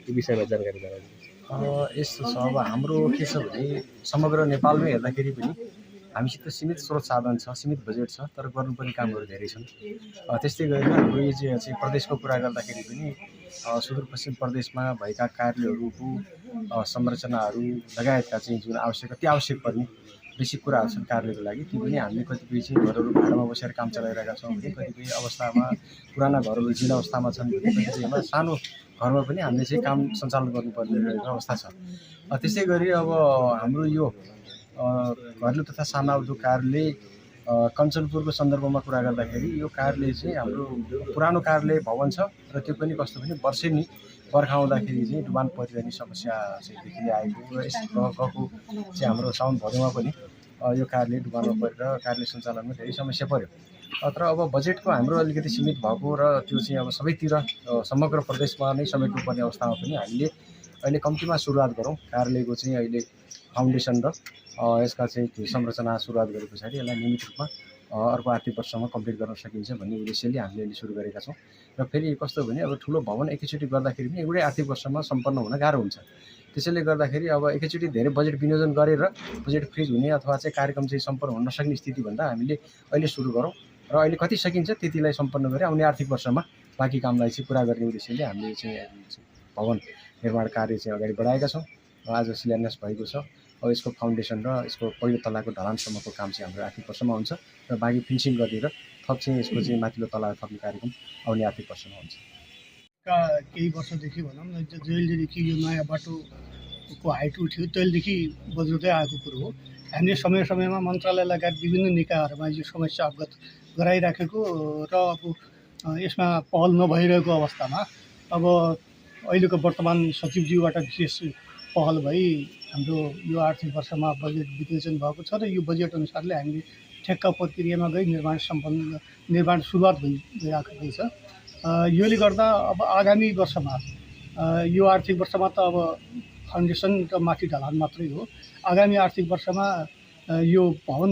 यो विषयमा जानकारी गराउनुहोस्। यस्तो छ, अब हाम्रो के छ भने समग्र नेपालमै हेर्दाखेरि पनि हामीसित सीमित स्रोत साधन छ, सीमित बजेट छ, तर गर्नुपर्ने कामहरू धेरै छन्। त्यस्तै गरेर हाम्रो यो चाहिँ प्रदेशको कुरा गर्दाखेरि पनि सुदूरपश्चिम प्रदेशमा भएका कार्यालयहरूको संरचनाहरू लगायतका चाहिँ जुन अति आवश्यक पर्ने बेसिक कुराहरू छन् कार्यालयको लागि, ती पनि हामीले कतिपय चाहिँ घरहरू भाडामा बसेर काम चलाइरहेका छौँ भने कतिपय अवस्थामा पुराना घरहरू जीर्ण अवस्थामा छन् भने कतिपयमा सानो घरमा पनि हामीले चाहिँ काम सञ्चालन गर्नुपर्ने अवस्था छ। त्यसै गरी अब हाम्रो यो घरेलु तथा साना उद्योग कार्यालय कञ्चनपुरको सन्दर्भमा कुरा गर्दाखेरि यो कार्यालय चाहिँ हाम्रो पुरानो कार्यालय भवन छ र त्यो पनि कस्तो भने वर्षेनी बर्खा आउँदाखेरि चाहिँ डुबान परिरहने समस्या चाहिँ देखिँदै आएको र यस गएको चाहिँ हाम्रो साउन भदौमा पनि यो कार्यालय डुबानमा परेर कार्यालय सञ्चालनमा धेरै समस्या पर्यो। तर अब बजेटको हाम्रो अलिकति सीमित भएको र त्यो चाहिँ अब सबैतिर समग्र प्रदेशमा नै समेट्नुपर्ने अवस्थामा पनि हामीले अहिले कम्तीमा सुरुवात गरौँ। कार्यालयको चाहिँ अहिले फाउन्डेसन र यसका चाहिँ संरचना सुरुवात गरे पछाडि यसलाई नियमित रूपमा अर्को आर्थिक वर्षमा कम्प्लिट गर्न सकिन्छ भन्ने उद्देश्यले हामीले अहिले सुरु गरेका छौँ। र फेरि कस्तो भने अब ठुलो भवन एकैचोटि गर्दाखेरि पनि एउटै आर्थिक वर्षमा सम्पन्न हुन गाह्रो हुन्छ। त्यसैले गर्दाखेरि अब एकैचोटि धेरै बजेट विनियोजन गरेर बजेट फ्रिज हुने अथवा चाहिँ कार्यक्रम चाहिँ सम्पन्न हुन नसक्ने स्थितिभन्दा हामीले अहिले सुरु गरौँ र अहिले कति सकिन्छ त्यतिलाई सम्पन्न गरी आउने आर्थिक वर्षमा बाँकी कामलाई चाहिँ पुरा गर्ने उद्देश्यले हामीले चाहिँ भवन निर्माण कार्य चाहिँ अगाडि बढाएका छौँ। आज शिलान्यास भएको छ। अब यसको फाउन्डेसन र यसको पहिलो तलाको ढलानसम्मको काम चाहिँ हाम्रो आर्थिक वर्षमा हुन्छ र बाँकी फिनिसिङ गरेर थप चाहिँ यसको चाहिँ माथिल्लो तला थप्ने कार्यक्रम आउने आर्थिक वर्षमा हुन्छ। केही वर्षदेखि भनौँ न जहिलेदेखि यो नयाँ बाटोको हाइट उठ्यो तहिलेदेखि बज्रदै आएको कुरो हो। हामीले समय समयमा मन्त्रालय लगायत विभिन्न निकायहरूमा यो समस्या अवगत गराइराखेको र अब यसमा पहल नभइरहेको अवस्थामा अब अहिलेको वर्तमान सचिवज्यूबाट विशेष पहल भई हाम्रो यो आर्थिक वर्षमा बजेट विनियोजन भएको छ र यो बजेट अनुसारले हामीले ठेक्का प्रक्रियामा गई निर्माण सुरुवात भइराखेको छ। योले गर्दा अब आगामी वर्षमा यो आर्थिक वर्षमा त अब फाउन्डेसन र माथि ढलान मात्रै हो। आगामी आर्थिक वर्षमा यो भवन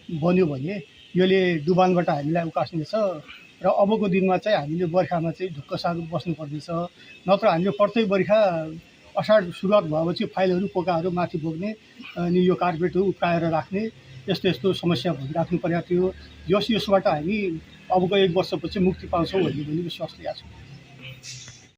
बन्यो भने यसले डुबानबाट हामीलाई उकास्नेछ र अबको दिनमा चाहिँ हामीले बर्खामा चाहिँ ढुक्कसार बस्नुपर्नेछ। नत्र हामीले प्रत्येक बर्खा असाढ सुरुवात भएपछि फाइलहरू पोकाहरू माथि बोक्ने अनि यो कार्पेटहरू उकाएर राख्ने यस्तो यस्तो समस्या भइराख्नु परेको थियो। यसबाट हामी अबको एक वर्षपछि मुक्ति पाउँछौँ भन्ने विश्वास लिएको छु।